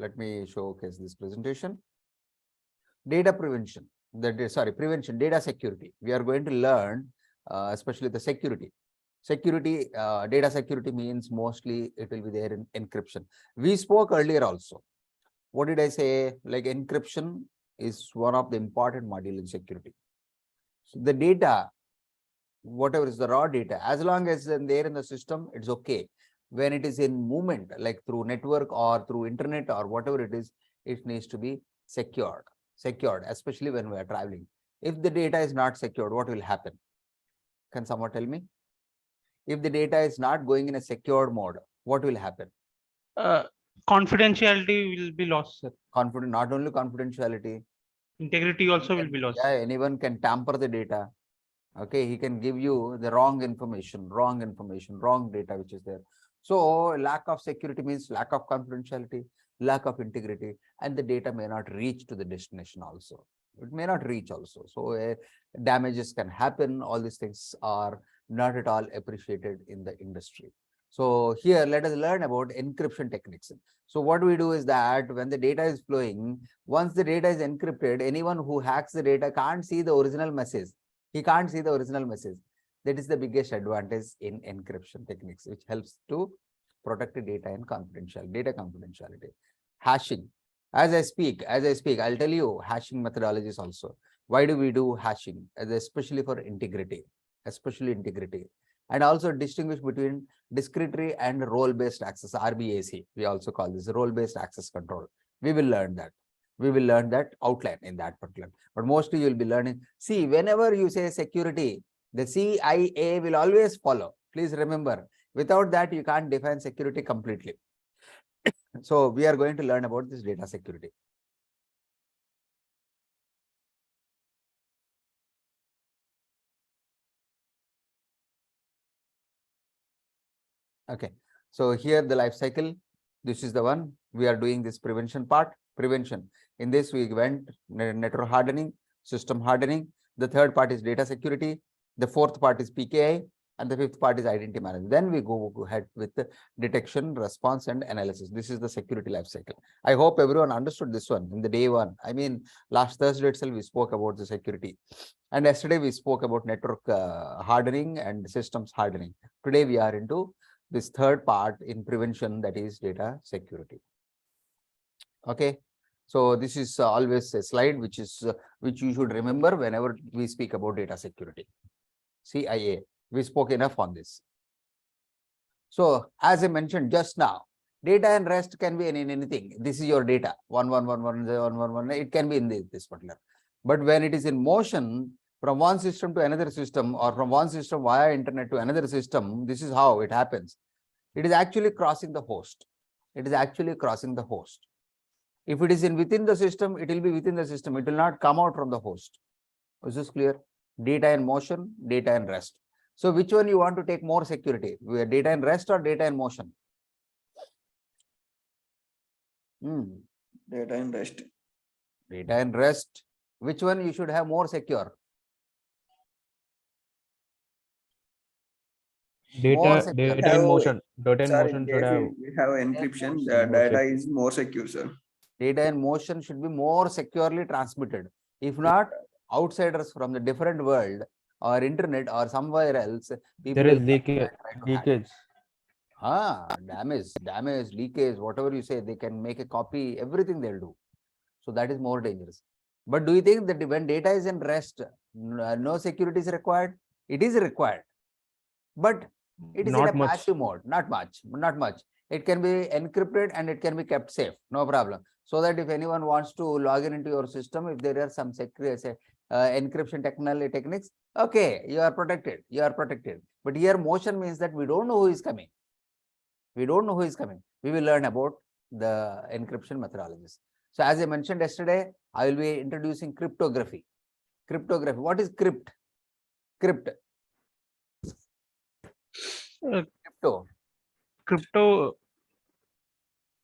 let me showcase this presentation. Data prevention, prevention, data security. We are going to learn, especially the security. Security, data security means mostly it will be there in encryption. We spoke earlier also. What did I say? Like encryption is one of the important module in security. So the data, whatever is the raw data, as long as it's there in the system, it's okay. When it is in movement, like through network or through internet or whatever it is, it needs to be secured, especially when we are traveling. If the data is not secured, what will happen? Can someone tell me? If the data is not going in a secured mode, what will happen? Confidentiality will be lost, sir. Not only confidentiality, integrity also will be lost. Yeah, anyone can tamper the data. Okay, he can give you the wrong information, wrong data which is there. So lack of security means lack of confidentiality, lack of integrity, and the data may not reach to the destination also. It may not reach also. So damages can happen. All these things are not at all appreciated in the industry. So here, let us learn about encryption techniques. So what we do is that when the data is flowing, once the data is encrypted, anyone who hacks the data can't see the original message. He can't see the original message. That is the biggest advantage in encryption techniques, which helps to protect the data and data confidentiality. Hashing. As I speak, I'll tell you hashing methodologies also. Why do we do hashing? Especially for integrity, and also distinguish between discrete and role-based access, RBAC. We also call this role-based access control. We will learn that. We will learn that outline in that particular. But mostly you will be learning. See, whenever you say security, the CIA will always follow. Please remember, without that, you can't define security completely. So we are going to learn about this data security. Okay, so here the life cycle, this is the one we are doing this prevention part. Prevention. In this, we went network hardening, system hardening. The third part is data security. The fourth part is PKI, and the fifth part is identity management. Then we go ahead with the detection, response, and analysis. This is the security life cycle. I hope everyone understood this one in the day one. I mean, last Thursday itself, we spoke about the security. And yesterday, we spoke about network hardening and systems hardening. Today, we are into this third part in prevention, that is data security. Okay, so this is always a slide which you should remember whenever we speak about data security. CIA, we spoke enough on this. So as I mentioned just now, data and rest can be in anything. This is your data, 1111011. It can be in this particular. But when it is in motion from one system to another system, or from one system via internet to another system, this is how it happens. It is actually crossing the host. It is actually crossing the host. If it is within the system, it will be within the system. It will not come out from the host. Is this clear? Data in motion, data in rest. So which one you want to take more security? Data in rest or data in motion? Data in rest. Data in rest. Which one you should have more secure? Data in motion. Data in motion should have. We have encryption. The data is more secure, sir. Data in motion should be more securely transmitted. If not, outsiders from the different world or internet or somewhere else, people there is leakage. Damage, leakage, whatever you say, they can make a copy, everything they'll do. So that is more dangerous. But do you think that when data is in rest, no security is required? It is required, but it is Not in a much. passive mode. Not much. It can be encrypted and it can be kept safe, no problem. So that if anyone wants to log in into your system, if there are some encryption techniques, okay, you are protected. But here motion means that we don't know who is coming. We will learn about the encryption methodologies. So as I mentioned yesterday, I will be introducing cryptography. What is crypt? Crypto.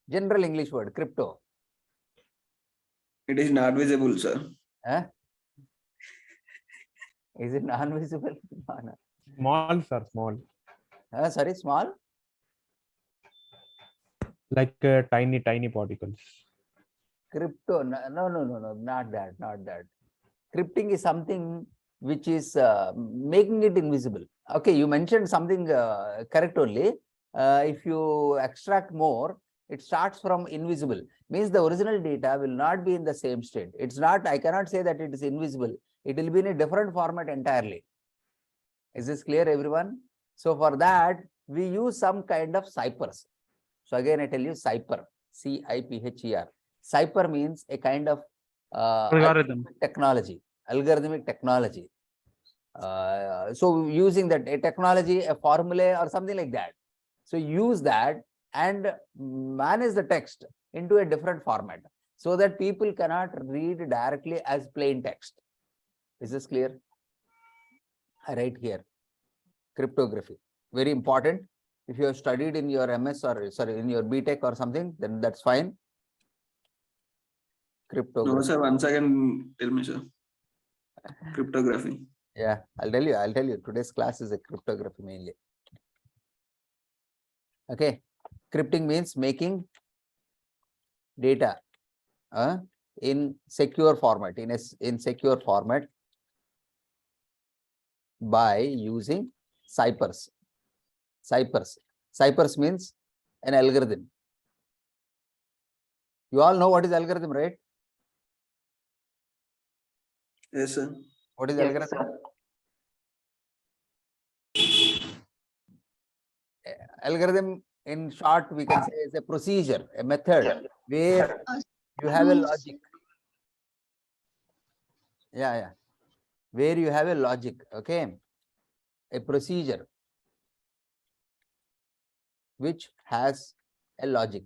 General English word, crypto. It is not visible, sir. Is it non-visible? Small, sir, small. Sorry, small? Like tiny particles. Crypto, no, not that, not that. Crypting is something which is making it invisible. Okay, you mentioned something correct only. If you extract more, it starts from invisible. Means the original data will not be in the same state. It's not, I cannot say that it is invisible. It will be in a different format entirely. Is this clear, everyone? So for that, we use some kind of ciphers. So again, I tell you cipher, C-I-P-H-E-R. Cipher means a kind of Algorithm. algorithmic technology. So using that a technology, a formula or something like that. So use that and manage the text into a different format so that people cannot read directly as plain text. Is this clear? I write here, cryptography, very important. If you have studied in your MS or sorry, in your BTech or something, then that's fine. Cryptography. No, sir. Once again, tell me, sir. Cryptography. Yeah, I'll tell you. Today's class is a cryptography mainly. Okay. Crypting means making data in secure format, in secure format by using ciphers. Ciphers means an algorithm. You all know what is algorithm, right? Yes, sir. What is Yes, algorithm? sir. Algorithm, in short, we can say is a procedure, a method where you have a logic. Yeah. Where you have a logic, okay? A procedure which has a logic,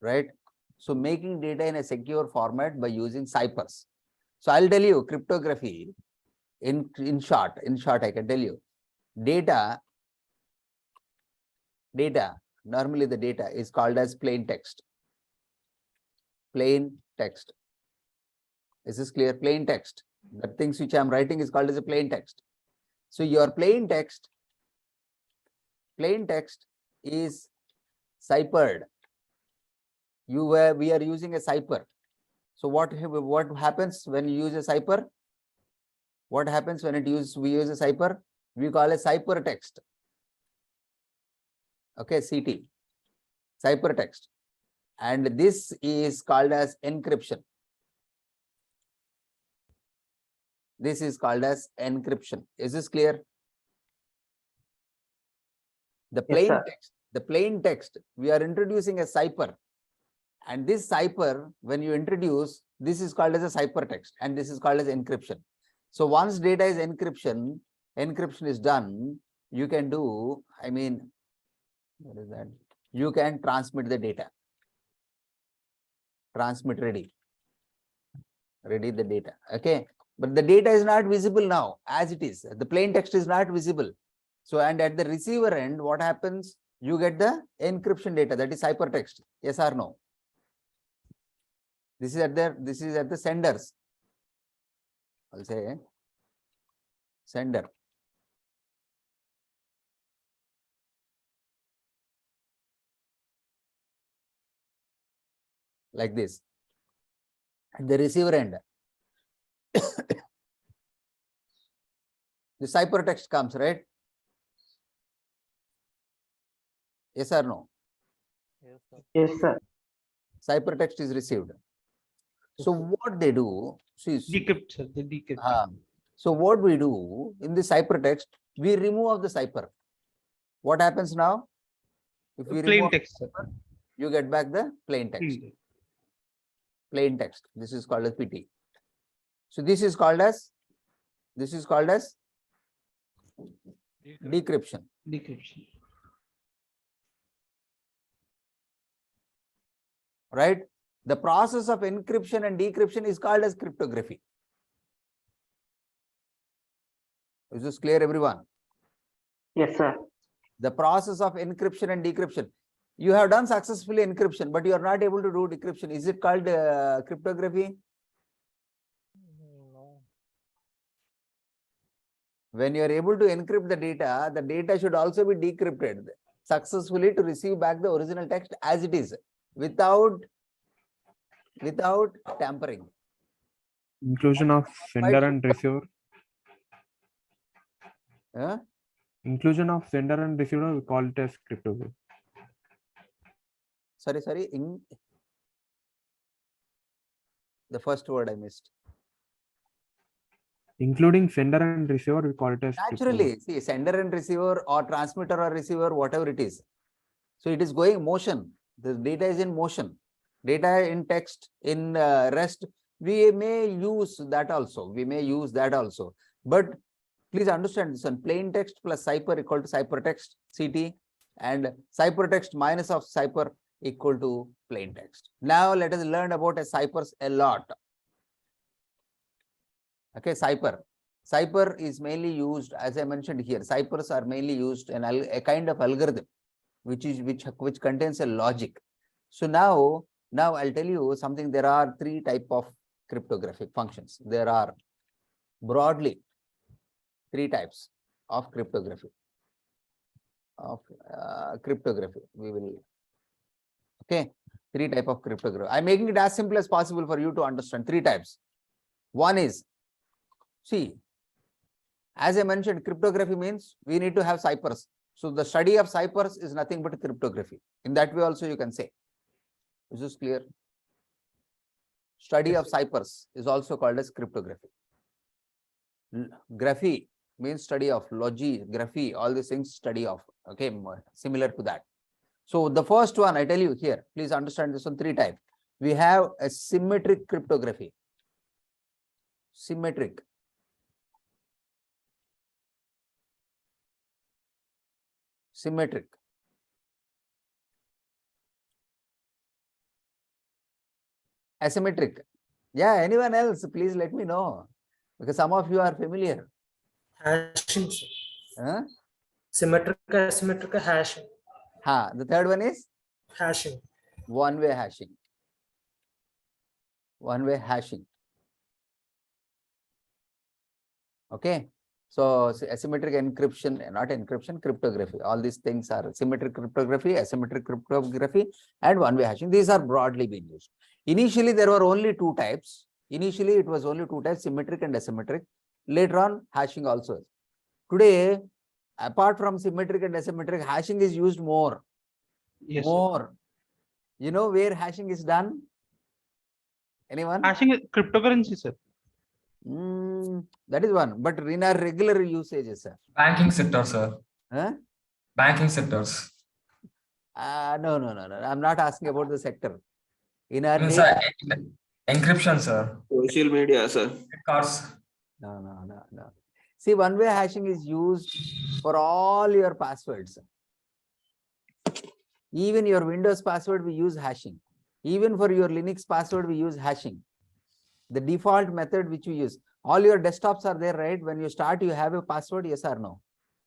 right? So making data in a secure format by using ciphers. So I'll tell you cryptography in short, I can tell you data, normally the data is called as plain text. Plain text. Is this clear? Plain text. The things which I'm writing is called as a plain text. So your plain text is ciphered. We are using a cipher. So what happens when you use a cipher? What happens when we use a cipher? We call a ciphertext. Okay, CT, ciphertext. And this is called as encryption. This is called as encryption. Is this clear? The plain text, we are introducing a cipher. And this cipher, when you introduce, this is called as a ciphertext, and this is called as encryption. So once data is encryption is done, you can do, I mean, what is that? You can transmit the data. Transmit ready the data. Okay. But the data is not visible now as it is. The plain text is not visible. So, and at the receiver end, what happens? You get the encryption data, that is ciphertext. Yes or no? This is at the senders. I'll say sender. Like this. At the receiver end, the ciphertext comes, right? Yes or no? Yes, sir. Ciphertext is received. So what they do, Decrypt, sir. They decrypt. So what we do in the ciphertext, we remove the cipher. What happens now? If we Plain remove text, sir. cipher, you get back the plain text. Plain text. This is called as PT. So this is called as decryption. Decryption. Right? The process of encryption and decryption is called as cryptography. Is this clear, everyone? Yes, sir. The process of encryption and decryption. You have done successfully encryption, but you are not able to do decryption. Is it called cryptography? No. When you are able to encrypt the data should also be decrypted successfully to receive back the original text as it is, without without tampering. Inclusion of sender and receiver. Huh? Inclusion of sender and receiver, we call it as cryptography. Sorry. The first word I missed. Including sender and receiver, we call it as cryptography. Naturally, see, sender and receiver or transmitter or receiver, whatever it is. So it is going motion. The data is in motion. Data in text, in rest, we may use that also. But please understand this one, plain text plus cipher equal to ciphertext, CT, and ciphertext minus of cipher equal to plain text. Now let us learn about a ciphers a lot. Okay, cipher. Cipher is mainly used, as I mentioned here, ciphers are mainly used in a kind of algorithm, which contains a logic. So now I'll tell you something. There are three types of cryptographic functions. There are broadly three types of cryptography. We will, okay, three types of cryptography. I'm making it as simple as possible for you to understand. Three types. One is, see, as I mentioned, cryptography means we need to have ciphers. So the study of ciphers is nothing but cryptography. In that way also you can say. Is this clear? Study of ciphers is also called as cryptography. Graphy means study of, logi, graphy, all these things study of, okay, similar to that. So the first one I tell you here, please understand this one, three types. We have a symmetric cryptography. Symmetric. Symmetric. Asymmetric. Yeah, anyone else, please let me know, because some of you are familiar. Hashing. Huh? Symmetrical, asymmetrical hashing. The third one is Hashing. one-way hashing. One-way hashing. Okay. So asymmetric encryption, not encryption, cryptography. All these things are symmetric cryptography, asymmetric cryptography, and one-way hashing. These are broadly being used. Initially, there were only two types. Initially, it was only two types, symmetric and asymmetric. Later on, hashing also. Today, apart from symmetric and asymmetric, hashing is used more. Yes, more. sir. You know where hashing is done? Anyone? Hashing is cryptocurrency, sir. That is one. But in our regular usages, sir. Banking sector, sir. Huh? Banking sectors. No. I'm not asking about the sector. In our Means, day, encryption, sir. Social media, sir. Cards. no. See, one-way hashing is used for all your passwords. Even your Windows password, we use hashing. Even for your Linux password, we use hashing. The default method which we use. All your desktops are there, right? When you start, you have a password, yes or no?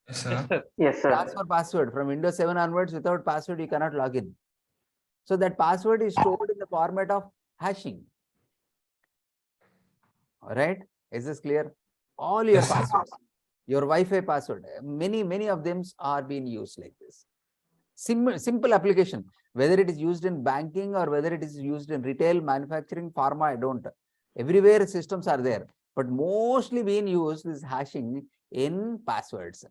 Yes, sir. Yes, sir. Yes, sir. Transfer password. From Windows 7 onwards, without password, you cannot log in. So that password is stored in the format of hashing. All right? Is this clear? All your Yes, sir. passwords, your Wi-Fi password, many of them are being used like this. Simple application, whether it is used in banking or whether it is used in retail, manufacturing, pharma, I don't. Everywhere systems are there, but mostly being used is hashing in passwords.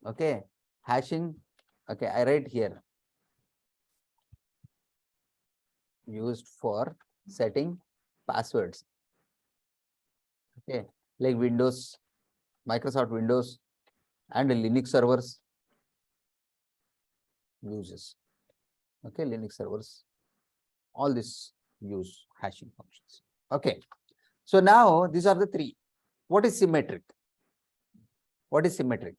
Okay, hashing. Okay, I write here. Used for setting passwords. Okay, like Windows, Microsoft Windows, and Linux servers uses. Okay, Linux servers, all this use hashing functions. Okay, so now these are the three. What is symmetric? What is symmetric?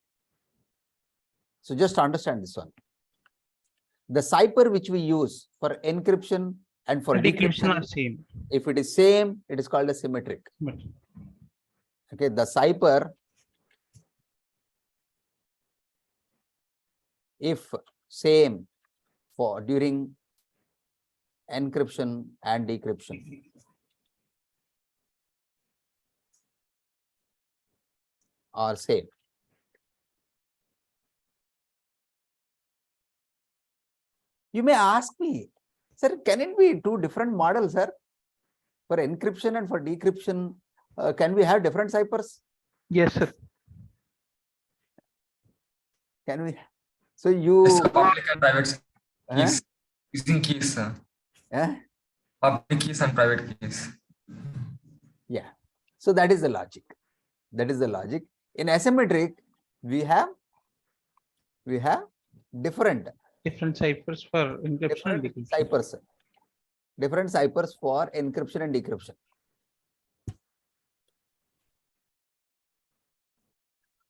So just understand this one. The cipher which we use for encryption and for Decryption are decryption, same. if it is same, it is called a symmetric. Okay, the cipher, if same for during encryption and decryption, are same. You may ask me, sir, can it be two different models, sir? For encryption and for decryption, can we have different ciphers? Yes, sir. Can we? So you, Yes, sir. Public and private huh? keys. Using keys, sir. Huh? Public keys and private keys. Yeah. So that is the logic. That is the logic. In asymmetric, we have different Different ciphers for encryption and decryption. ciphers. Different ciphers for encryption and decryption.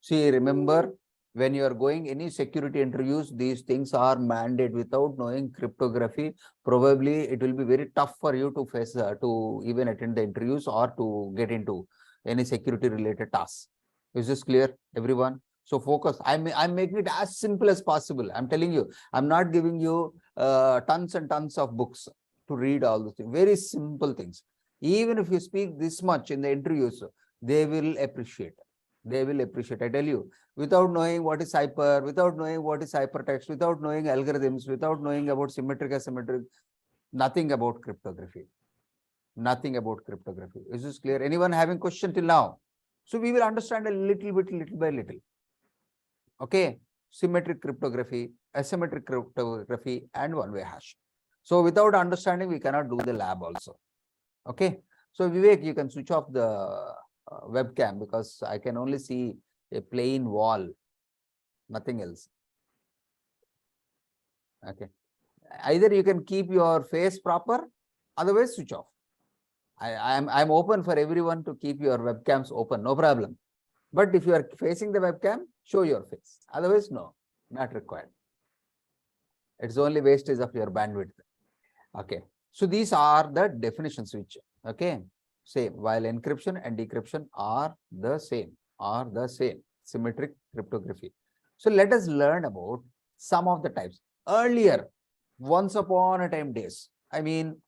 See, remember, when you are going any security interviews, these things are mandated. Without knowing cryptography, probably it will be very tough for you to face, to even attend the interviews or to get into any security related tasks. Is this clear, everyone? So focus. I'm making it as simple as possible. I'm telling you, I'm not giving you tons and tons of books to read all those things. Very simple things. Even if you speak this much in the interviews, they will appreciate. They will appreciate. I tell you, without knowing what is cipher, without knowing what is ciphertext, without knowing algorithms, without knowing about symmetric, asymmetric, nothing about cryptography. Nothing about cryptography. Is this clear? Anyone having question till now? So we will understand a little bit, little by little. Okay. Symmetric cryptography, asymmetric cryptography, and one-way hash. So without understanding, we cannot do the lab also. Okay. So Vivek, you can switch off the webcam because I can only see a plain wall, nothing else. Okay. Either you can keep your face proper, otherwise switch off. I'm open for everyone to keep your webcams open, no problem. But if you are facing the webcam, show your face. Otherwise, no, not required. It's only wastage of your bandwidth. Okay. So these are the definitions which, okay, same, while encryption and decryption are the same, symmetric cryptography. So let us learn about some of the types. Earlier, once upon a time days, I mean,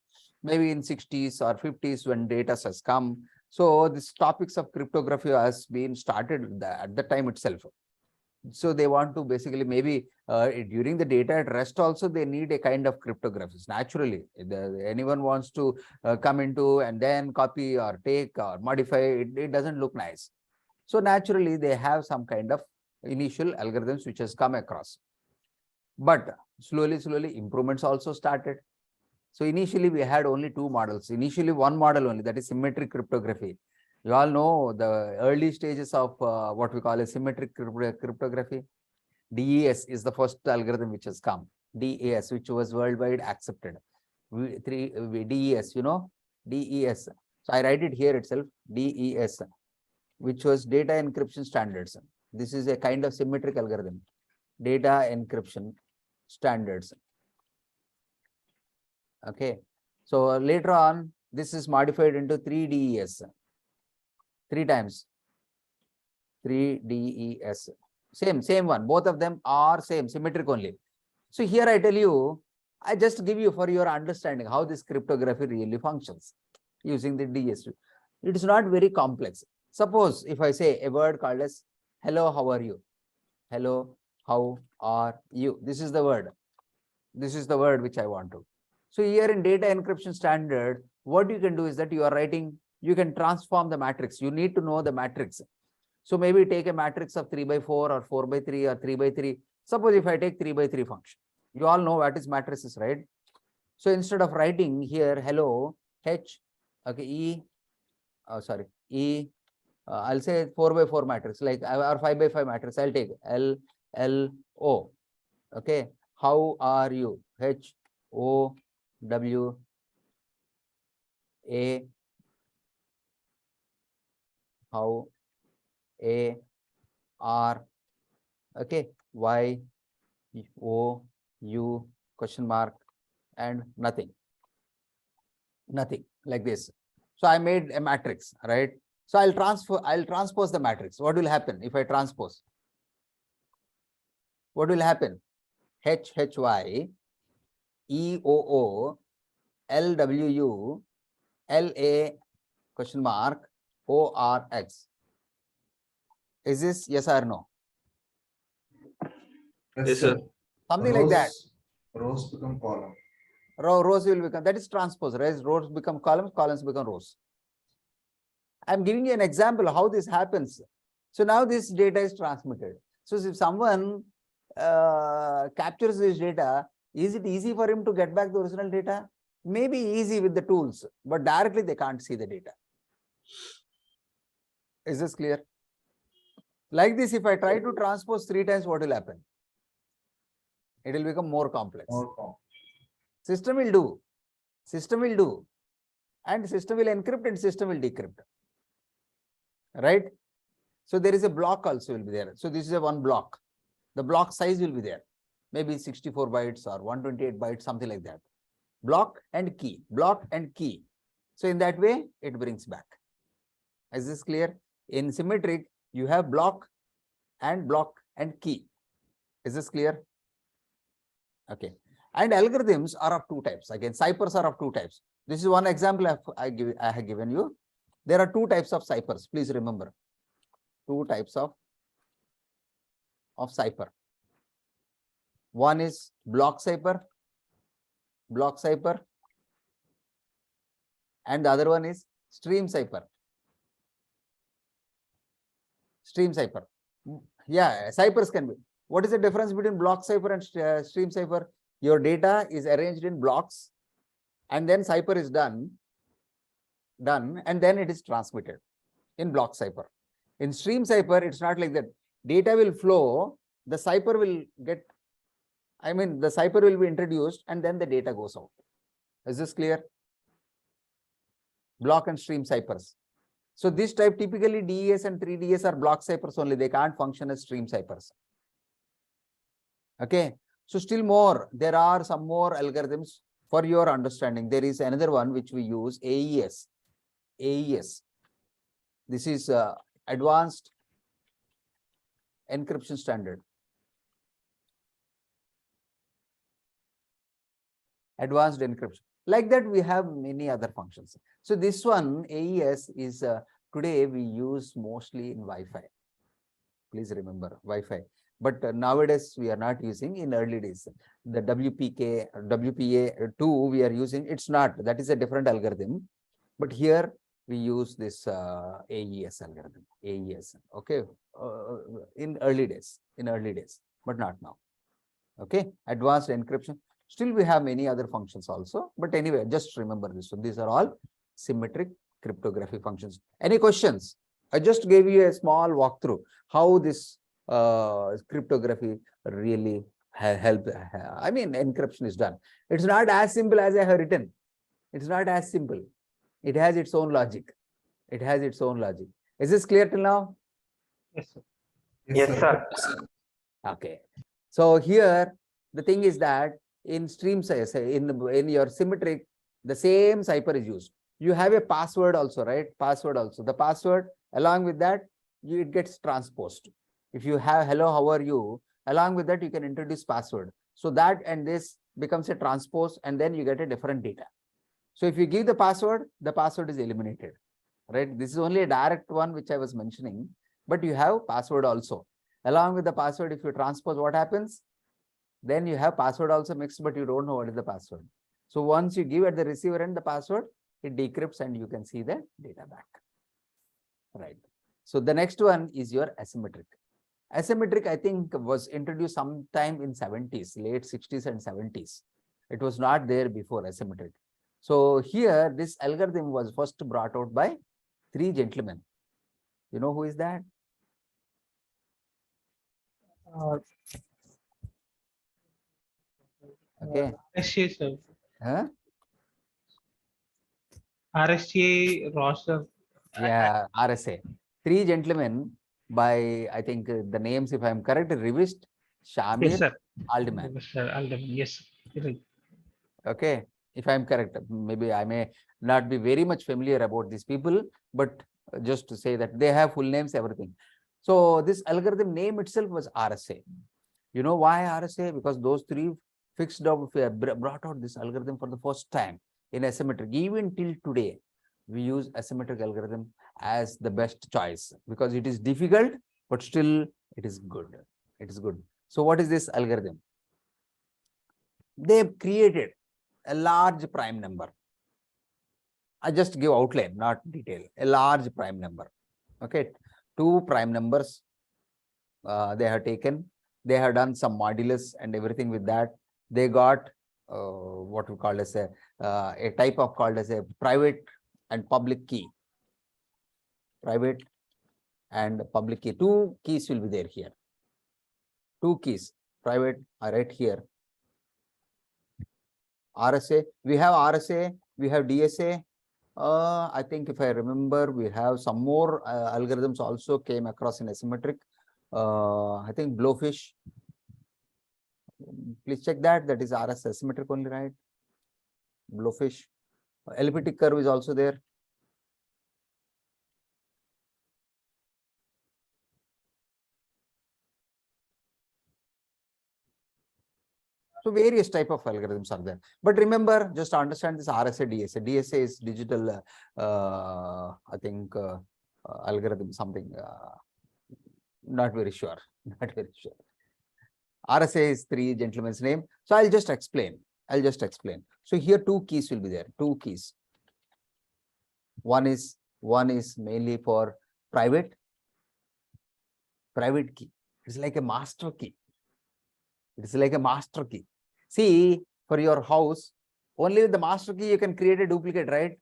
maybe in 60s or 50s when data has come. So this topics of cryptography has been started at the time itself. So they want to basically maybe during the data at rest also they need a kind of cryptography. Naturally, anyone wants to come into and then copy or take or modify, it doesn't look nice. So naturally they have some kind of initial algorithms which has come across. But slowly improvements also started. So initially we had only two models. Initially one model only, that is symmetric cryptography. You all know the early stages of what we call a symmetric cryptography. DES is the first algorithm which has come. DES, which was worldwide accepted. DES, you know, DES. So I write it here itself, DES, which was data encryption standards. This is a kind of symmetric algorithm. Data encryption standards. Okay. So later on, this is modified into 3DES. 3 times 3DES. Same one. Both of them are same, symmetric only. So here I tell you, I just give you for your understanding how this cryptography really functions using the DES. It is not very complex. Suppose if I say a word called as hello, how are you? Hello, how are you? This is the word. This is the word which I want to. So here in data encryption standard, what you can do is that you are writing, you can transform the matrix. You need to know the matrix. So maybe take a matrix of 3 by 4 or 4 by 3 or 3 by 3. Suppose if I take 3 by 3 function, you all know what is matrices, right? So instead of writing here, hello, H, okay, I'll say 4 by 4 matrix, like or 5 by 5 matrix. I'll take L, L, O. Okay. How are you? H, O, W, A, how, A, R, okay, Y, O, U, question mark, and nothing like this. So I made a matrix, right? So I'll transpose the matrix. What will happen if I transpose? What will happen? H, H, Y, E, O, O, L, W, U, L, A, question mark, O, R, X. Is this yes or no? Yes, sir. Something like that. Rows become column. rows will become, that is transpose, right? Rows become columns, columns become rows. I'm giving you an example how this happens. So now this data is transmitted. So if someone captures this data, is it easy for him to get back the original data? Maybe easy with the tools, but directly they can't see the data. Is this clear? Like this, if I try to transpose 3 times, what will happen? It will become more complex. System will do. System will do. And system will encrypt and system will decrypt. Right? So there is a block also will be there. So this is a one block. The block size will be there. Maybe 64 bytes or 128 bytes, something like that. Block and key. Block and key. So in that way, it brings back. Is this clear? In symmetric, you have block and key. Is this clear? Okay. And algorithms are of 2 types. Again, ciphers are of 2 types. This is one example I have given you. There are 2 types of ciphers. Please remember. 2 types of cipher. One is block cipher, and the other one is stream cipher. Yeah, ciphers can be. What is the difference between block cipher and stream cipher? Your data is arranged in blocks, and then cipher is done, and then it is transmitted in block cipher. In stream cipher, it's not like that. Data will flow, the cipher will get, the cipher will be introduced, and then the data goes out. Is this clear? Block and stream ciphers. So this type, typically DES and 3DS are block ciphers only. They can't function as stream ciphers. Okay. So still more, there are some more algorithms for your understanding. There is another one which we use, AES. AES. This is advanced encryption standard. Advanced encryption. Like that, we have many other functions. So this one, AES, is today we use mostly in Wi-Fi. Please remember Wi-Fi. But nowadays we are not using. In early days, the WPA2 we are using. It's not. That is a different algorithm. But here we use this AES algorithm. AES. Okay. In early days, but not now. Okay. Advanced encryption. Still, we have many other functions also. But anyway, just remember this. So these are all symmetric cryptography functions. Any questions? I just gave you a small walkthrough how this cryptography really help. Encryption is done. It's not as simple as I have written. It's not as simple. It has its own logic. Is this clear till now? Yes, sir. Yes, sir. Okay. So here the thing is that in stream size, in your symmetric, the same cipher is used. You have a password also, right? The password, along with that, it gets transposed. If you have hello, how are you? Along with that, you can introduce password. So that and this becomes a transpose, and then you get a different data. So if you give the password is eliminated, right? This is only a direct one which I was mentioning, but you have password also. Along with the password, if you transpose, what happens? Then you have password also mixed, but you don't know what is the password. So once you give at the receiver end the password, it decrypts and you can see the data back. Right. So the next one is your asymmetric. Asymmetric, I think, was introduced sometime in 70s, late 60s and 70s. It was not there before asymmetric. So here, this algorithm was first brought out by 3 gentlemen. You know who is that? Okay. RSA, sir. Huh? RSA roster. Yeah, RSA. 3 gentlemen by, I think the names, if I am correct, Rivist, Yes, Shamir, sir. Alderman. Sir, Alderman. Yes, right. Okay. If I am correct, maybe I may not be very much familiar about these people, but just to say that they have full names, everything. So this algorithm name itself was RSA. You know why RSA? Because those 3 fixed up, brought out this algorithm for the first time in asymmetric. Even till today, we use asymmetric algorithm as the best choice because it is difficult, but still it is good. So what is this algorithm? They created a large prime number. I just give outline, not detail. A large prime number. Okay, two prime numbers they have taken. They have done some modulus and everything with that. They got what we call as a type of called as a private and public key. Private and public key. Two keys will be there here. Two keys, private are right here. RSA, we have RSA, we have DSA. I think if I remember, we have some more algorithms also came across in asymmetric. I think blowfish. Please check that. That is RS asymmetric only, right? Blowfish. Elliptic curve is also there. So various type of algorithms are there. But remember, just to understand this RSA, DSA. DSA is digital, I think, algorithm, something, not very sure, not very sure. RSA is three gentlemen's name. So I'll just explain. So here two keys will be there, two keys. One is mainly for private key. It's like a master key. It's like a master key. See, for your house, only with the master key you can create a duplicate, right?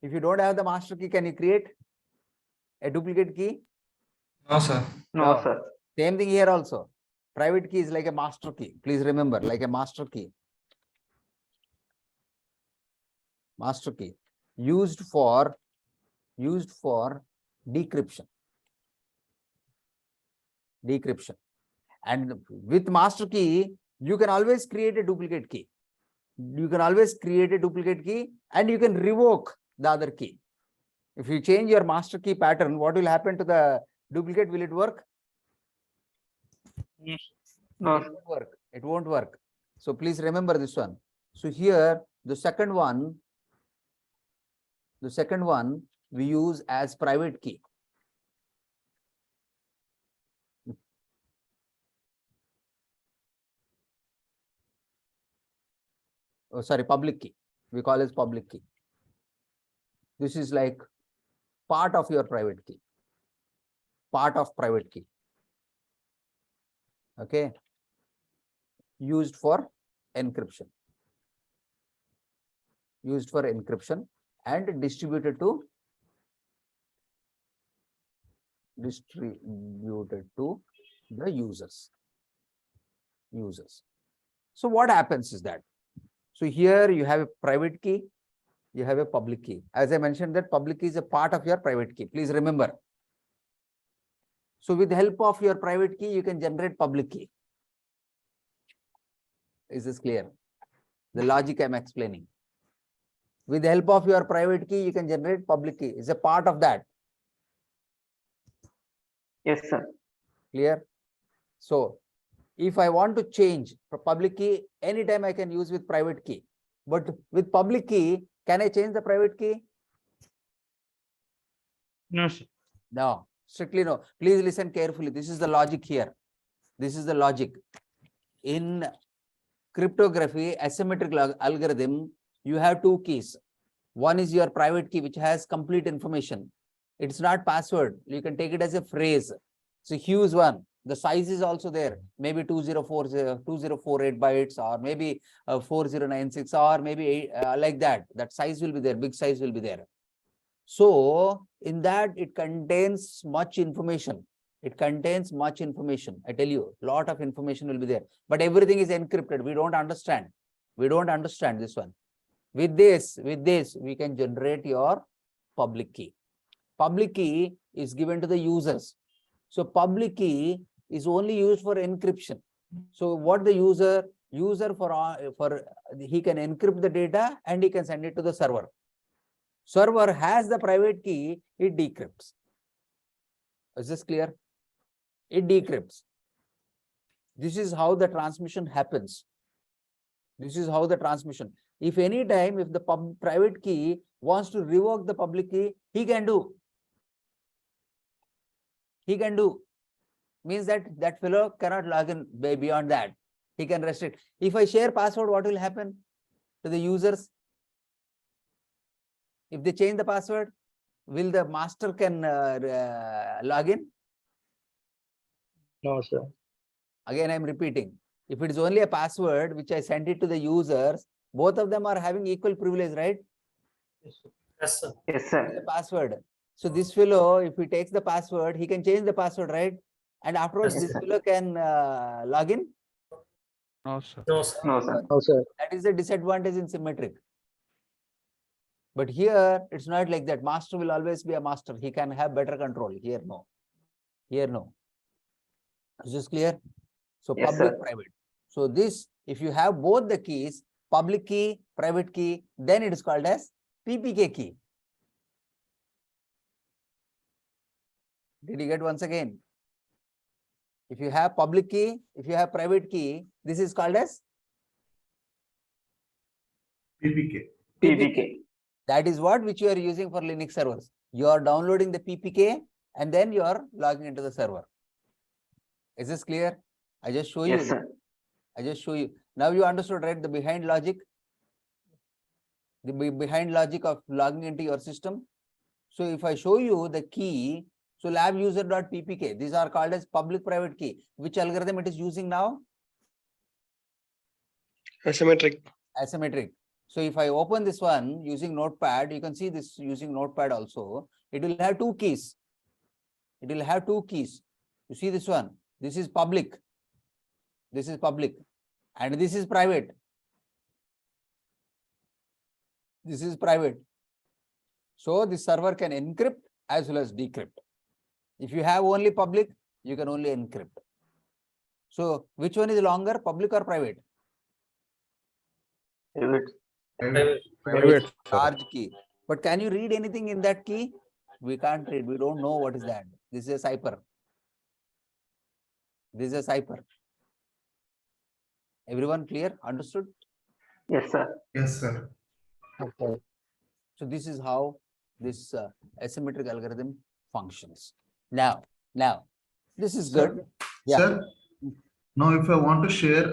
If you don't have the master key, can you create a duplicate key? No, sir. No, No. sir. Same thing here also. Private key is like a master key. Please remember, like a master key. Master key used for decryption. And with master key, you can always create a duplicate key. You can always create a duplicate key and you can revoke the other key. If you change your master key pattern, what will happen to the duplicate? Will it work? No, It won't work. It won't work. So please remember this one. So here, the second one we use as private key. Oh, sorry, public key. We call it public key. This is like part of your private key. Part of private key. Okay. Used for encryption. Used for encryption and distributed to the users. So what happens is that, so here you have a private key, you have a public key. As I mentioned, that public key is a part of your private key. Please remember. So with the help of your private key, you can generate public key. Is this clear? The logic I'm explaining. With the help of your private key, you can generate public key. It's a part of that. yes, sir. Clear? So if I want to change for public key, anytime I can use with private key. But with public key, can I change the private key? No, sir. No, strictly no. Please listen carefully. This is the logic here. This is the logic. In cryptography, asymmetric algorithm, you have two keys. One is your private key, which has complete information. It's not password. You can take it as a phrase. So huge one. The size is also there. Maybe 2048 bytes, or maybe 4096, or maybe like that. That size will be there. Big size will be there. So in that, it contains much information. It contains much information. I tell you, a lot of information will be there. But everything is encrypted. We don't understand. We don't understand this one. With this, we can generate your public key. Public key is given to the users. So public key is only used for encryption. So what the user he can encrypt the data and he can send it to the server. Server has the private key, it decrypts. Is this clear? It decrypts. This is how the transmission happens. This is how the transmission. If any time, if the private key wants to revoke the public key, he can do. He can do. Means that that fellow cannot log in beyond that. He can restrict. If I share password, what will happen to the users? If they change the password, will the master can log in? No, sir. Again, I'm repeating. If it is only a password which I sent it to the users, both of them are having equal privilege, right? Yes, sir. Yes, The sir. password. So this fellow, if he takes the password, he can change the password, right? And afterwards, Yes, this sir. fellow can log in. No, sir. No, sir. No, sir. No, sir. That is the disadvantage in symmetric. But here, it's not like that. Master will always be a master. He can have better control. Here, no. Here, no. Is this clear? So Yes, public, sir. private. So this, if you have both the keys, public key, private key, then it is called as PPK key. Did you get once again? If you have public key, if you have private key, this is called as PPK. PPK. That is what which you are using for Linux servers. You are downloading the PPK and then you are logging into the server. Is this clear? I just show you. Yes, sir. I just show you. Now you understood, right? The behind logic. The behind logic of logging into your system. So if I show you the key, so lab user.ppk, these are called as public private key. Which algorithm it is using now? Asymmetric. Asymmetric. So if I open this one using Notepad, you can see this using Notepad also. It will have two keys. It will have two keys. You see this one. This is public. This is public. And this is private. This is private. So the server can encrypt as well as decrypt. If you have only public, you can only encrypt. So which one is longer, public or private? Private. Large key. But can you read anything in that key? We can't read. We don't know what is that. This is a cipher. This is a cipher. Everyone clear? Understood? Yes, sir. Yes, sir. Okay. So this is how this asymmetric algorithm functions. Now, this is Sir, good. Yeah. Sir, now if I want to share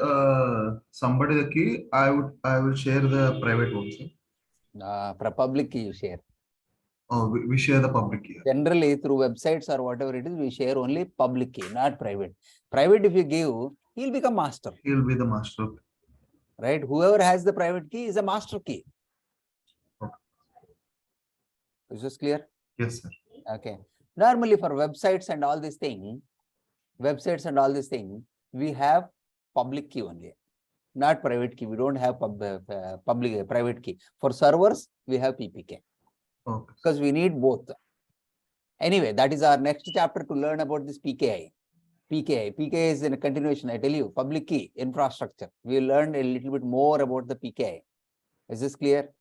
somebody the key, I will share the private one, sir. Public key you share. Oh, we share the public key. Generally, through websites or whatever it is, we share only public key, not private. Private, if you give, he'll become master. He will be the master. Right? Whoever has the private key is a master key. Okay. Is this clear? Yes, sir. Okay. Normally for websites and all these things, we have public key only, not private key. We don't have private key. For servers, we have PPK. Okay. Because we need both. Anyway, that is our next chapter to learn about this PKI. PKI is in a continuation, I tell you, public key infrastructure. We will learn a little bit more about the PKI. Is this clear?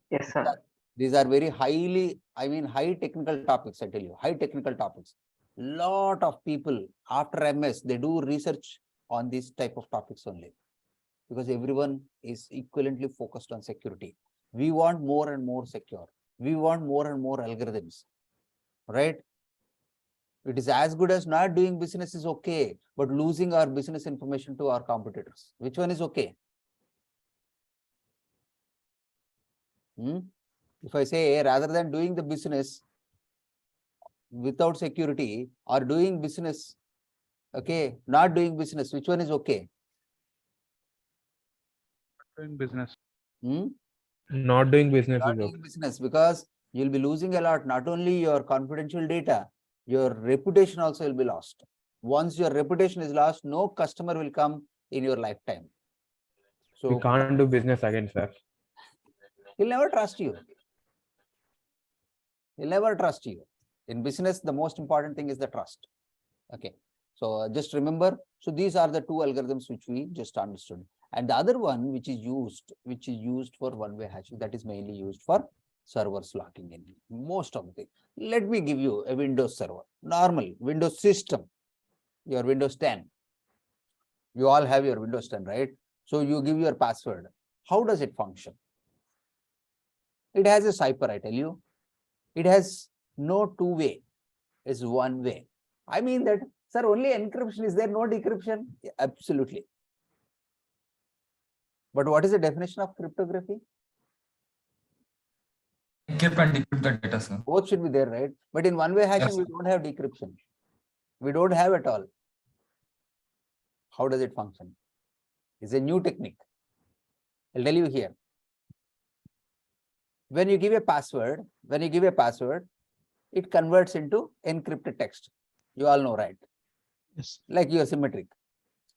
Yes, sir. These are very high technical topics, I tell you, high technical topics. Lot of people after MS, they do research on this type of topics only. Because everyone is equivalently focused on security. We want more and more secure. We want more and more algorithms, right? It is as good as not doing business is okay, but losing our business information to our competitors. Which one is okay? If I say rather than doing the business without security or doing business, okay, not doing business, which one is okay? Doing business. Not doing business Not is doing okay. business, because you'll be losing a lot, not only your confidential data, your reputation also will be lost. Once your reputation is lost, no customer will come in your lifetime. So We can't do business again, sir. he'll never trust you. He'll never trust you. In business, the most important thing is the trust. Okay. So just remember, so these are the two algorithms which we just understood. And the other one which is used for one-way hashing, that is mainly used for servers locking in. Most of the, let me give you a Windows server, normal Windows system, your Windows 10. You all have your Windows 10, right? So you give your password. How does it function? It has a cipher, I tell you. It has no two-way, it's one way. I mean that, sir, only encryption, is there no decryption? Yeah, absolutely. But what is the definition of cryptography? Encrypt and decrypt the data, sir. Both should be there, right? But in one-way hashing, Yes. we don't have decryption. We don't have at all. How does it function? It's a new technique. I'll tell you here. When you give a password, it converts into encrypted text. You all know, right? Yes. Like your symmetric.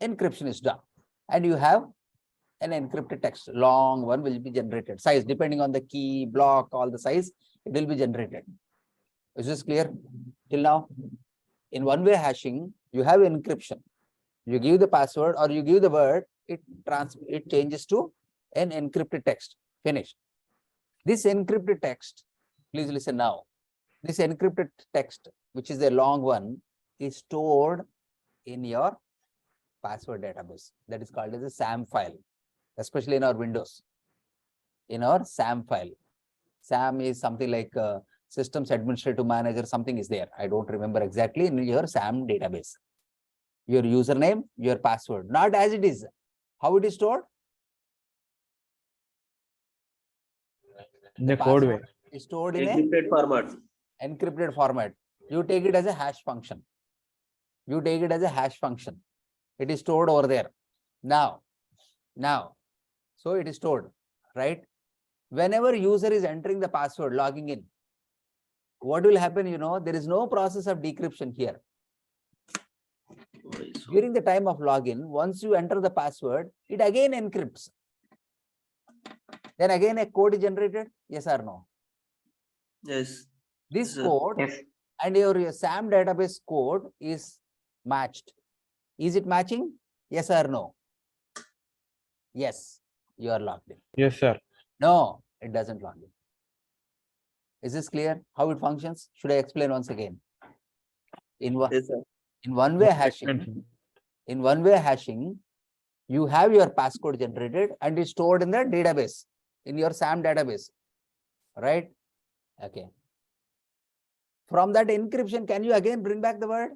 Encryption is done. And you have an encrypted text. Long one will be generated. Size, depending on the key, block, all the size, it will be generated. Is this clear till now? In one-way hashing, you have encryption. You give the password or you give the word, it changes to an encrypted text. Finished. This encrypted text, please listen now. This encrypted text, which is a long one, is stored in your password database. That is called as a SAM file, especially in our Windows. In our SAM file. SAM is something like Systems Administrative Manager, something is there. I don't remember exactly in your SAM database. Your username, your password, not as it is. How it is stored? In the code way. Password is stored in a Encrypted format. encrypted format. You take it as a hash function. You take it as a hash function. It is stored over there. Now, so it is stored, right? Whenever user is entering the password, logging in, what will happen? You know, there is no process of decryption here. During the time of login, once you enter the password, it again encrypts. Then again a code is generated, yes or no? Yes. This Sir. code Yes. and your SAM database code is matched. Is it matching? Yes or no? Yes, you are logged in. Yes, sir. No, it doesn't log in. Is this clear how it functions? Should I explain once again? In Yes, sir. one-way hashing, you have your passcode generated and it's stored in the database, in your SAM database, right? Okay. From that encryption, can you again bring back the word?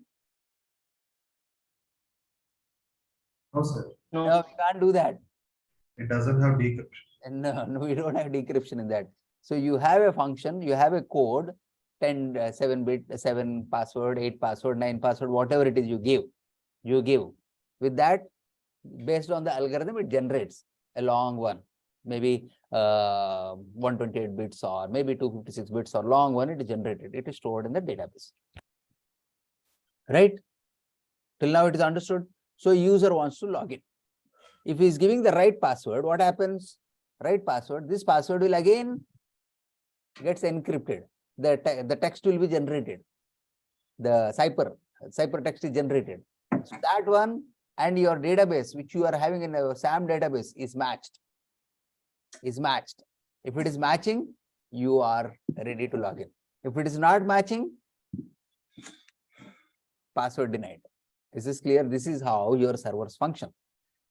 No, sir. No, we can't do that. It doesn't have decryption. And no, we don't have decryption in that. So you have a function, you have a code, 10, 7 bit, 7 password, 8 password, 9 password, whatever it is you give. With that, based on the algorithm, it generates a long one, maybe 128 bits or maybe 256 bits or long one, it is generated. It is stored in the database. Right? Till now it is understood. So user wants to log in. If he is giving the right password, what happens? Right password, this password will again gets encrypted. The text will be generated. The cipher text is generated. So that one and your database, which you are having in a SAM database, is matched. If it is matching, you are ready to log in. If it is not matching, password denied. Is this clear? This is how your servers function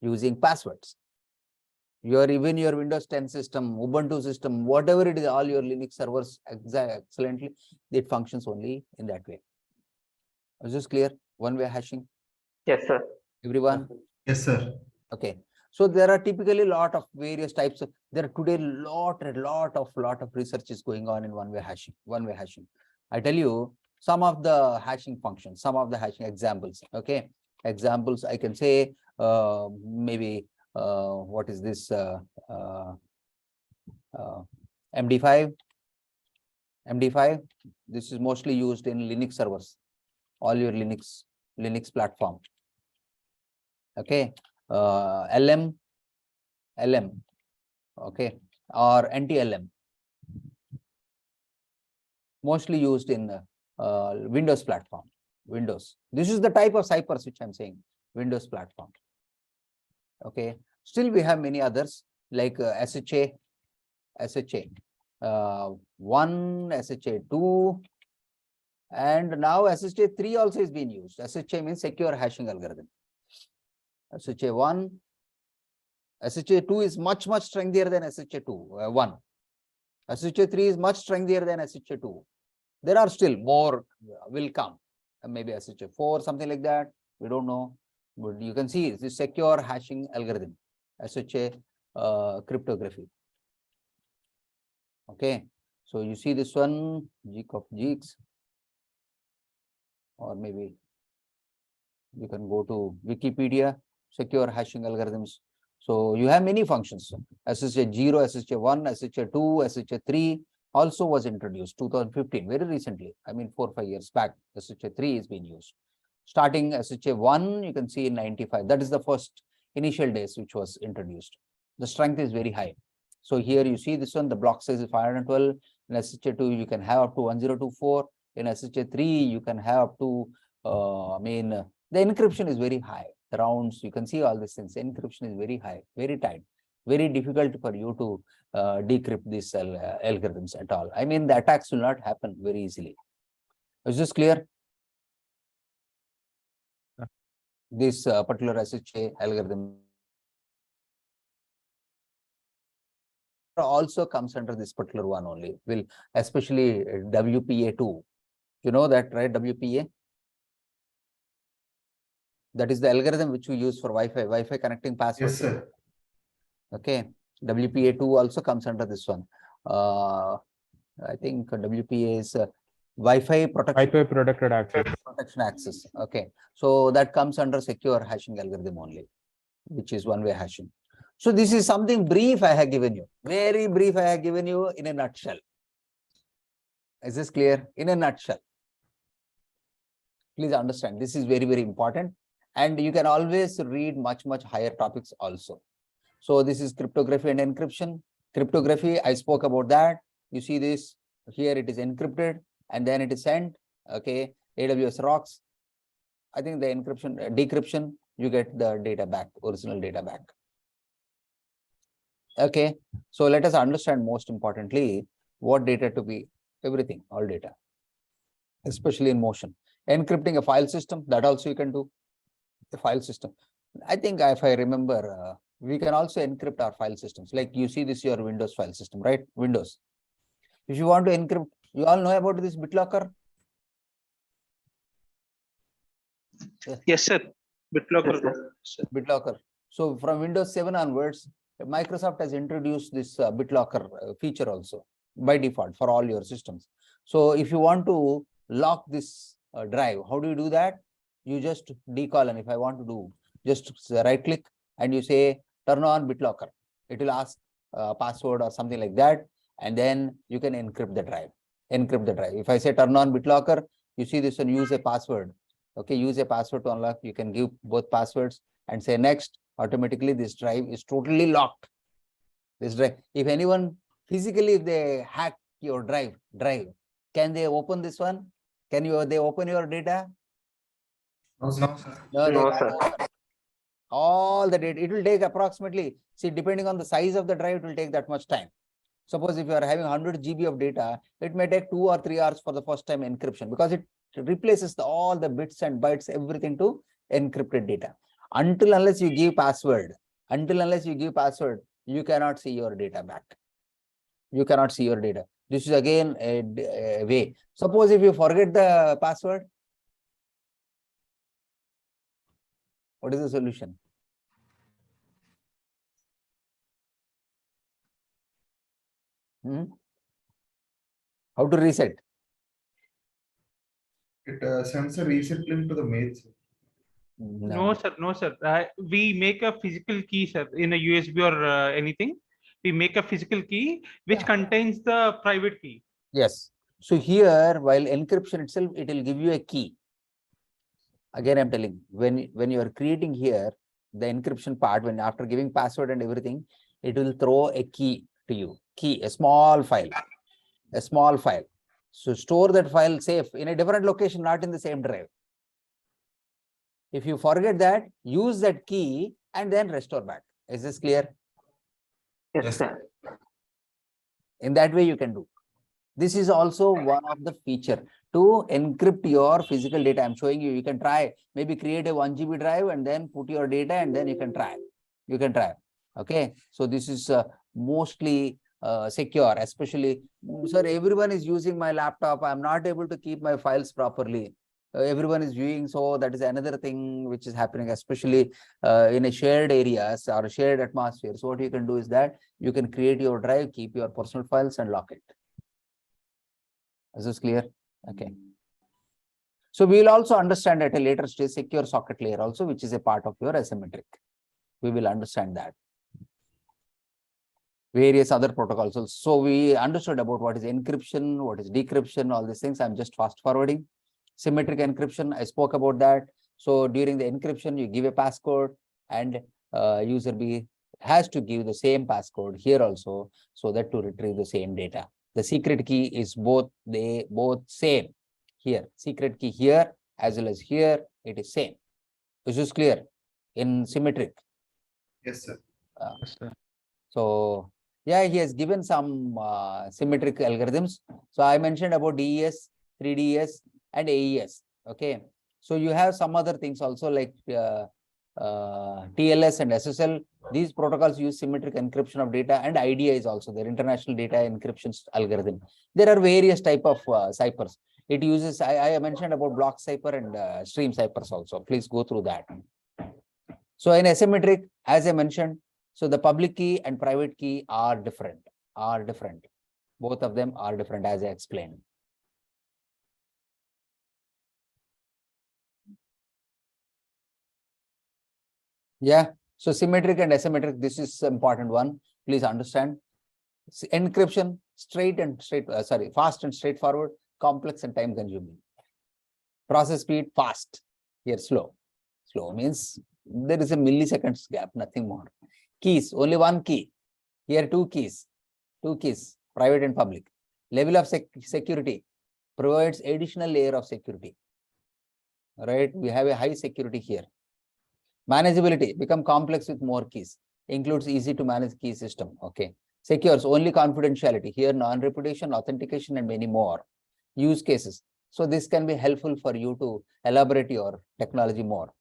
using passwords. Even your Windows 10 system, Ubuntu system, whatever it is, all your Linux servers excellently, it functions only in that way. Is this clear? One-way hashing, Yes, sir. everyone? Yes, sir. Okay. So there are typically a lot of various types of, there are today lot of research is going on in one-way hashing. I tell you some of the hashing functions, some of the hashing examples. Okay. Examples I can say, maybe what is this MD5. This is mostly used in Linux servers, all your Linux platform. Okay. LM, okay, or NTLM, mostly used in Windows platform. This is the type of ciphers which I'm saying, Windows platform. Okay. Still we have many others like SHA 1, SHA 2, and now SHA 3 also is being used. SHA means secure hashing algorithm. SHA 1, SHA 2 is much strengthier than SHA 1. SHA 3 is much strengthier than SHA 2. There are still more will come. Maybe SHA 4, something like that. We don't know. But you can see it's the secure hashing algorithm. SHA cryptography. Okay, so you see this one, geek of geeks, or maybe you can go to Wikipedia, secure hashing algorithms. So you have many functions. SSH 0, SSH 1, SSH 2, SSH 3 also was introduced 2015, very recently. I mean, 4 or 5 years back, SSH 3 is being used. Starting SSH 1, you can see in 95. That is the first initial days which was introduced. The strength is very high. So here you see this one, the block size is 512. In SSH 2, you can have up to 1024. In SSH 3, you can have up to, the encryption is very high. The rounds, you can see all these things. Encryption is very high, very tight, very difficult for you to decrypt these algorithms at all. I mean, the attacks will not happen very easily. Is this clear? This particular SHA algorithm also comes under this particular one only. Will especially WPA2. You know that, right? WPA. That is the algorithm which we use for Wi-Fi connecting password. Yes, sir. Okay, WPA2 also comes under this one. I think WPA is Wi-Fi protection. Wi-Fi protected access. Protection access. Okay, so that comes under secure hashing algorithm only, which is one-way hashing. So this is something brief I have given you. Very brief I have given you in a nutshell. Is this clear? In a nutshell. Please understand, this is very, very important. And you can always read much higher topics also. So this is cryptography and encryption. Cryptography, I spoke about that. You see this, here it is encrypted and then it is sent. Okay, AWS rocks. I think the encryption, decryption, you get the data back, original data back. Okay, so let us understand most importantly, what data to be, everything, all data, especially in motion. Encrypting a file system, that also you can do. The file system. I think if I remember, we can also encrypt our file systems. Like you see this, your Windows file system, right? Windows. If you want to encrypt, you all know about this BitLocker? Yes, sir. BitLocker. Yes, BitLocker. So from Windows 7 onwards, Microsoft has introduced this BitLocker feature also by default for all your systems. So if you want to lock this drive, how do you do that? You just decolon. If I want to do, just right click and you say turn on BitLocker. It will ask password or something like that, and then you can encrypt the drive. Encrypt the drive. If I say turn on BitLocker, you see this one, use a password. Okay, use a password to unlock. You can give both passwords and say next. Automatically, this drive is totally locked. This drive. If anyone physically, if they hack your drive, can they open this one? Can they open your data? No, sir. No, sir. No, No, they sir. can't open. All the data, it will take approximately, see, depending on the size of the drive, it will take that much time. Suppose if you are having 100 GB of data, it may take 2 or 3 hours for the first time encryption, because it replaces all the bits and bytes, everything to encrypted data. Until unless you give password, you cannot see your data back. You cannot see your data. This is again a way. Suppose if you forget the password, what is the solution? How to reset? It sends a reset link to the mail, sir. No, sir. No, sir. We make a physical key, sir, in a USB or anything. We make a physical key which Yeah. contains the private key. Yes. So here, while encryption itself, it will give you a key. Again, I'm telling, when you are creating here, the encryption part, when after giving password and everything, it will throw a key to you. Key, a small file. So store that file safe in a different location, not in the same drive. If you forget that, use that key and then restore back. Is this clear? Yes, Yes. sir. In that way, you can do. This is also one of the feature to encrypt your physical data. I'm showing you, you can try, maybe create a 1 GB drive and then put your data and then you can try. Okay. So this is mostly secure, especially, sir, everyone is using my laptop. I'm not able to keep my files properly. everyone is viewing. So that is another thing which is happening, especially in a shared areas or shared atmosphere. So what you can do is that you can create your drive, keep your personal files and lock it. Is this clear? Okay. So we will also understand at a later stage secure socket layer also, which is a part of your asymmetric. We will understand that. Various other protocols also. So we understood about what is encryption, what is decryption, all these things. I'm just fast forwarding. Symmetric encryption, I spoke about that. So during the encryption, you give a passcode and user B has to give the same passcode here also, so that to retrieve the same data. The secret key is both same here. Secret key here as well as here, it is same. This is clear in symmetric. Yes, sir. So yeah, he has given some symmetric algorithms. So I mentioned about DES, 3DES and AES. Okay. So you have some other things also like TLS and SSL. These protocols use symmetric encryption of data, and IDEA is also there, international data encryption algorithm. There are various type of ciphers. It uses, I mentioned about block cipher and stream ciphers also. Please go through that. So in asymmetric, as I mentioned, so the public key and private key are different. Both of them are different, as I explained. Yeah. So symmetric and asymmetric, this is important one. Please understand. Encryption, fast and straightforward, complex and time consuming. Process speed, fast. Here, slow. Slow means there is a milliseconds gap, nothing more. Keys, only one key. Here, two keys, private and public. Level of security provides additional layer of security. Right? We have a high security here. Manageability, become complex with more keys. Includes easy to manage key system. Okay. Secures only confidentiality. Here, non-reputation, authentication, and many more. Use cases. So this can be helpful for you to elaborate your technology more.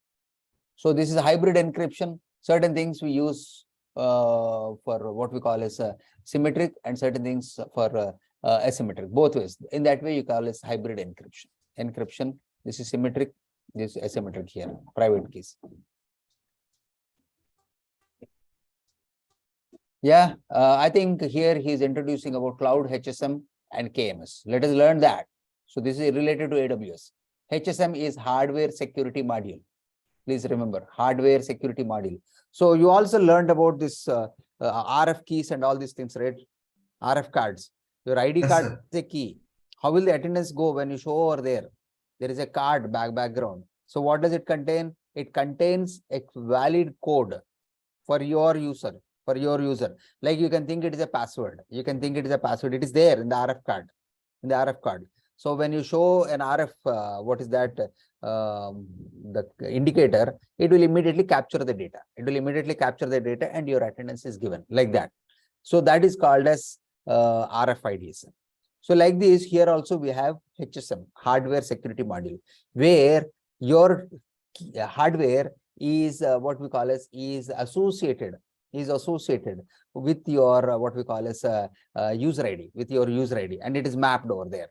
So this is a hybrid encryption. Certain things we use for what we call as symmetric, and certain things for asymmetric, both ways. In that way, you call this hybrid encryption. Encryption, this is symmetric, this is asymmetric here, private keys. Yeah, I think here he is introducing about cloud HSM and KMS. Let us learn that. So this is related to AWS. HSM is hardware security module. Please remember, hardware security module. So you also learned about this RF keys and all these things, right? RF cards. Your ID Yes, card sir. is a key. How will the attendance go when you show over there? There is a card background. So what does it contain? It contains a valid code for your user. Like you can think it is a password. It is there in the RF card. So when you show an RF, what is that? The indicator, it will immediately capture the data. And your attendance is given like that. So that is called as RFIDs. So like this, here also we have HSM, hardware security module, where your hardware is what we call as is associated with your what we call as user ID, and it is mapped over there.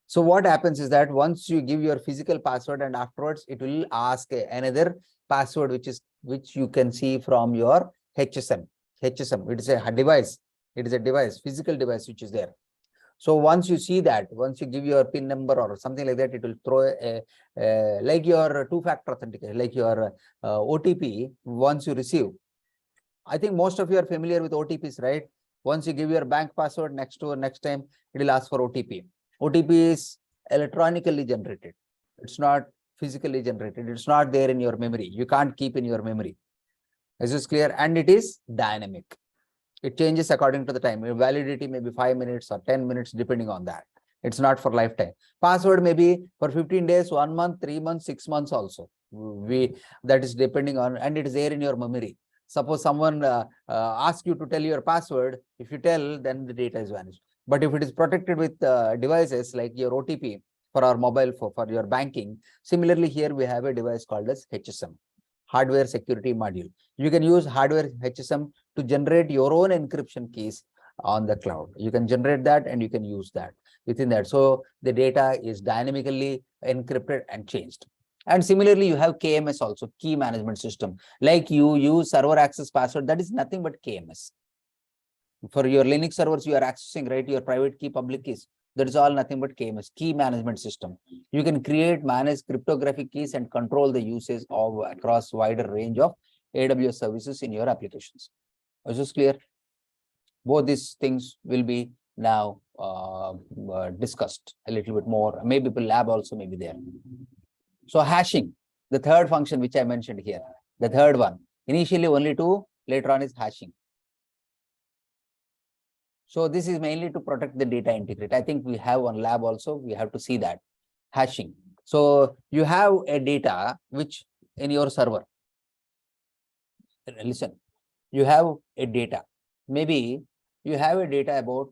So what happens is that once you give your physical password, and afterwards it will ask another password, which you can see from your HSM. It is a device. Physical device which is there. So once you see that, once you give your PIN number or something like that, it will throw like your two-factor authentication, like your OTP. Once you receive, I think most of you are familiar with OTPs, right? Once you give your bank password, next time it will ask for OTP. OTP is electronically generated. It's not physically generated. It's not there in your memory. You can't keep in your memory. Is this clear? And it is dynamic. It changes according to the time. Your validity may be 5 minutes or 10 minutes, depending on that. It's not for lifetime. Password may be for 15 days, 1 month, 3 months, 6 months also. That is depending on, and it is there in your memory. Suppose someone asks you to tell your password. If you tell, then the data is vanished. But if it is protected with devices like your OTP for our mobile, for your banking, similarly here we have a device called as HSM, hardware security module. You can use hardware HSM to generate your own encryption keys on the cloud. You can generate that and you can use that within that. So the data is dynamically encrypted and changed. And similarly, you have KMS also, key management system. Like you use server access password, that is nothing but KMS. For your Linux servers, you are accessing, right, your private key, public keys. That is all nothing but KMS, key management system. You can create, manage cryptographic keys and control the usage of across wider range of AWS services in your applications. Is this clear? Both these things will be now discussed a little bit more. Maybe the lab also may be there. So hashing, the third function which I mentioned here, the third one, initially only 2, later on is hashing. So this is mainly to protect the data integrity. I think we have one lab also, we have to see that. Hashing. So you have a data which in your server. Listen, you have a data. Maybe you have a data about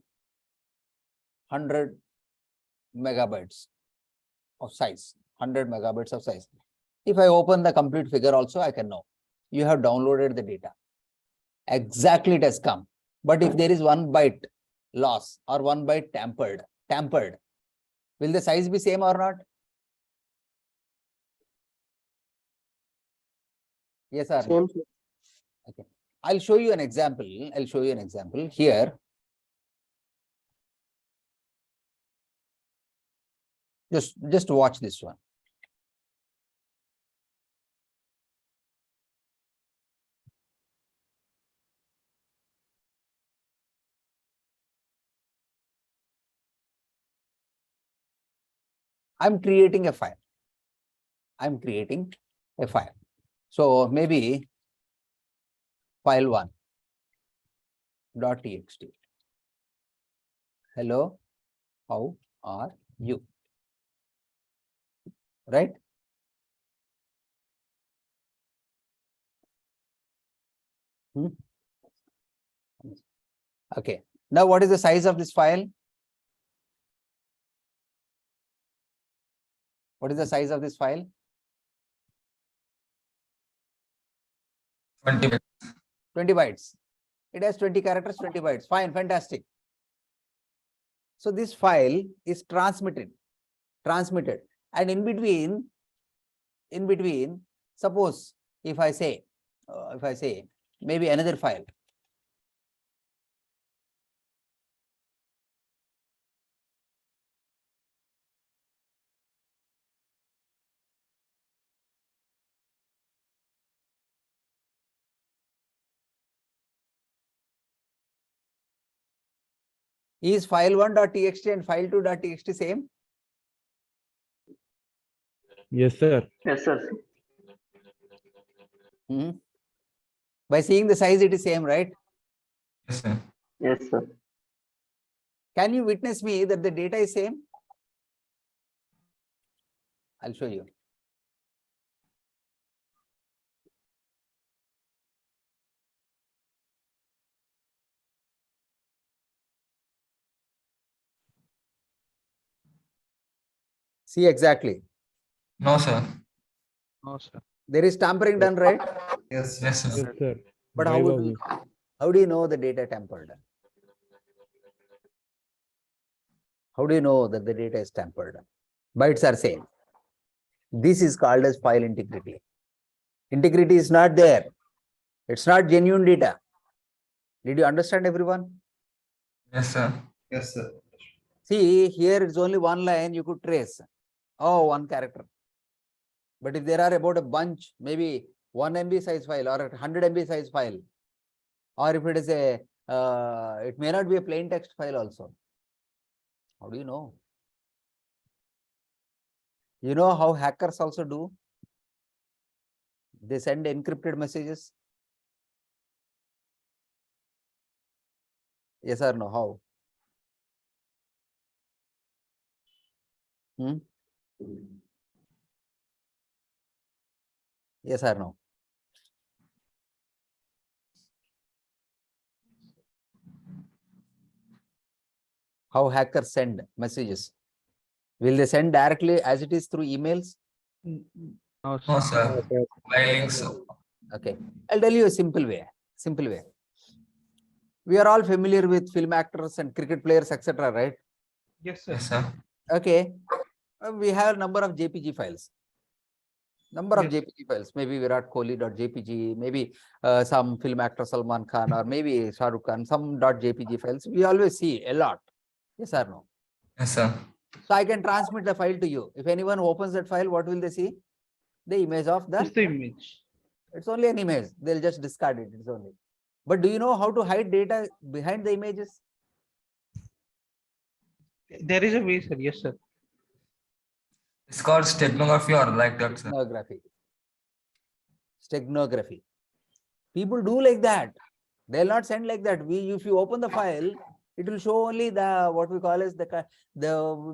100 megabytes of size, 100 megabytes of size. If I open the complete figure also, I can know. You have downloaded the data. Exactly it has come. But if there is 1 byte loss or 1 byte tampered, will the size be same or not? Yes or no? Okay. I'll show you an example. Here. Just watch this one. I'm creating a file. So maybe file 1.txt. Hello, how are you? Right? Okay. Now, what is the size of this file? What is the size of this file? 20 bytes. 20 bytes. It has 20 characters, 20 bytes. Fine, fantastic. So this file is transmitted. And in between, suppose if I say maybe another file. Is file1.txt and file2.txt same? Yes, sir. Yes, sir. By seeing the size, it is same, right? Yes, sir. Yes, sir. Can you witness me that the data is same? I'll show you. See exactly. No, sir. No, sir. There is tampering done, right? Yes. Yes, sir. Yes, sir. But Why how was do it? you know the data tampered? How do you know that the data is tampered? Bytes are same. This is called as file integrity. Integrity is not there. It's not genuine data. Did you understand, everyone? Yes, sir. Yes, sir. See, here it's only one line you could trace. Oh, one character. But if there are about a bunch, maybe 1 MB size file or 100 MB size file, or if it is a, it may not be a plain text file also. How do you know? You know how hackers also do? They send encrypted messages. Yes or no? How? Yes or no? How hackers send messages? Will they send directly as it is through emails? No, No, sir. sir. By links. Okay, I'll tell you a simple way. We are all familiar with film actors and cricket players, etc., right? Yes, sir. Yes, sir. Okay. We have a number of JPG files. Number of Yes. JPG files, maybe Virat Kohli.jpg, maybe some film actor Salman Khan, or maybe Shah Rukh Khan, some .jpg files. We always see a lot. Yes or no? Yes, sir. So I can transmit the file to you. If anyone opens that file, what will they see? The image of the. Just the image. It's only an image. They'll just discard it. It's only. But do you know how to hide data behind the images? There is a way, sir. Yes, sir. It's called steganography or like that, sir. Steganography. Steganography. People do like that. They'll not send like that. If you open the file, it will show only the what we call as the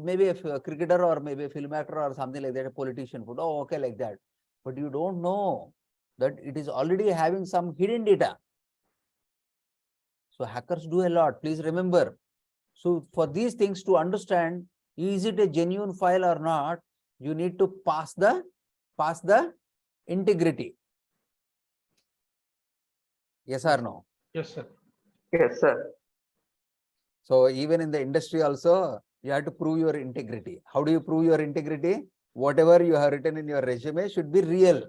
maybe a cricketer or maybe a film actor or something like that, a politician put. Oh, okay, like that. But you don't know that it is already having some hidden data. So hackers do a lot. Please remember. So for these things to understand, is it a genuine file or not? You need to pass the integrity. Yes or no? Yes, sir. Yes, sir. So even in the industry also, you have to prove your integrity. How do you prove your integrity? Whatever you have written in your resume should be real.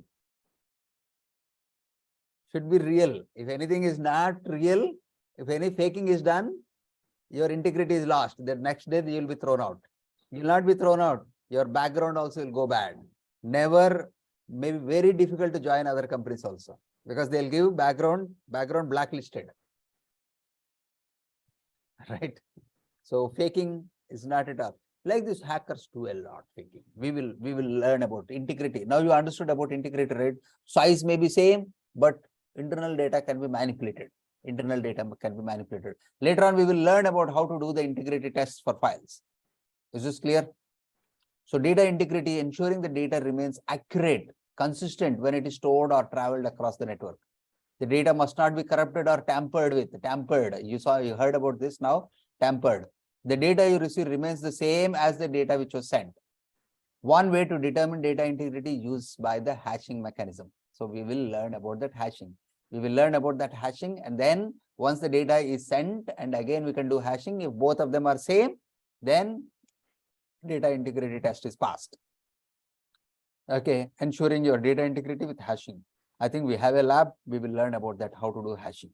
Should be real. If anything is not real, if any faking is done, your integrity is lost. The next day you will be thrown out. You will not be thrown out. Your background also will go bad. Never, maybe very difficult to join other companies also, because they'll give background blacklisted. Right? So faking is not at all. Like this, hackers do a lot faking. We will learn about integrity. Now you understood about integrity, right? Size may be same, but internal data can be manipulated. Internal data can be manipulated. Later on, we will learn about how to do the integrity tests for files. Is this clear? So data integrity, ensuring the data remains accurate, consistent when it is stored or traveled across the network. The data must not be corrupted or tampered with. Tampered. You heard about this now. Tampered. The data you receive remains the same as the data which was sent. One way to determine data integrity used by the hashing mechanism. So we will learn about that hashing. We will learn about that hashing, and then once the data is sent, and again we can do hashing. If both of them are same, then data integrity test is passed. Okay, ensuring your data integrity with hashing. I think we have a lab. We will learn about that, how to do hashing.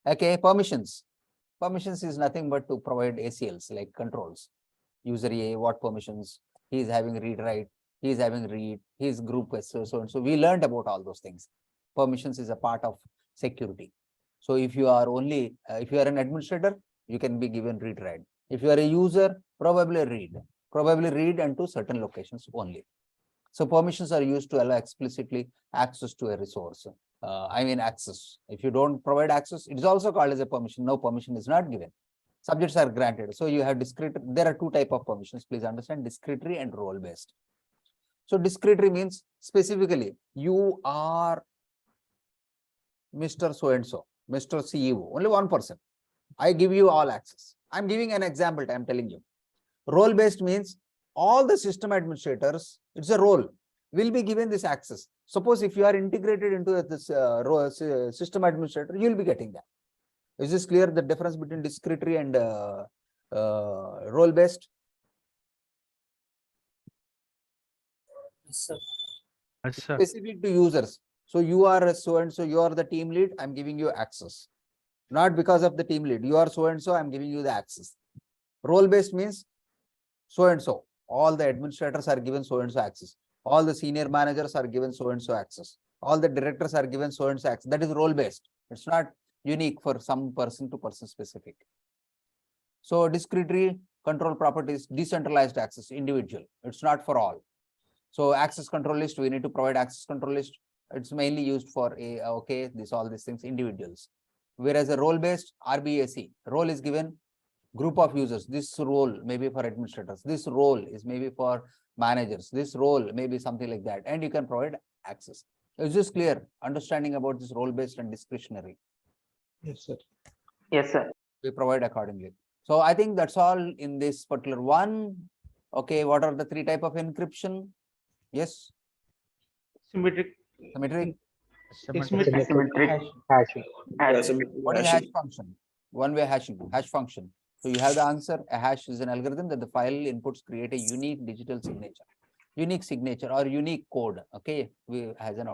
Okay, permissions. Permissions is nothing but to provide ACLs, like controls. User A, what permissions? He is having read write. He is having read. His group is so and so. We learned about all those things. Permissions is a part of security. So if you are only, if you are an administrator, you can be given read write. If you are a user, probably read and to certain locations only. So permissions are used to allow explicitly access to a resource. Access. If you don't provide access, it is also called as a permission. No, permission is not given. Subjects are granted. So you have discrete. There are two types of permissions. Please understand: discrete and role based. So discrete means specifically you are Mr. So and so, Mr. CEO, only one person. I give you all access. I'm giving an example. I'm telling you. Role based means all the system administrators, it's a role, will be given this access. Suppose if you are integrated into this system administrator, you'll be getting that. Is this clear, the difference between discrete and role based? Yes, sir. Yes, sir. Specific to users. So you are a so and so, you are the team lead, I'm giving you access. Not because of the team lead, you are so and so, I'm giving you the access. Role based means so and so, all the administrators are given so and so access. All the senior managers are given so and so access. All the directors are given so and so access. That is role based. It's not unique for some person to person specific. So discrete control properties, decentralized access, individual. It's not for all. So access control list, we need to provide access control list. It's mainly used for all these things, individuals. Whereas a role based RBAC, role is given group of users. This role may be for administrators. This role is maybe for managers. This role may be something like that. And you can provide access. Is this clear? Understanding about this role based and discretionary. Yes, sir. Yes, sir. We provide accordingly. So I think that's all in this particular one. Okay, what are the three types of encryption? Yes. Symmetric. Symmetric. Asymmetric hash. hashing. Asymmetric What is hash hashing. function? One-way hashing, hash function. So you have the answer. A hash is an algorithm that the file inputs create a unique digital signature, unique signature or unique code. Okay, we has an output.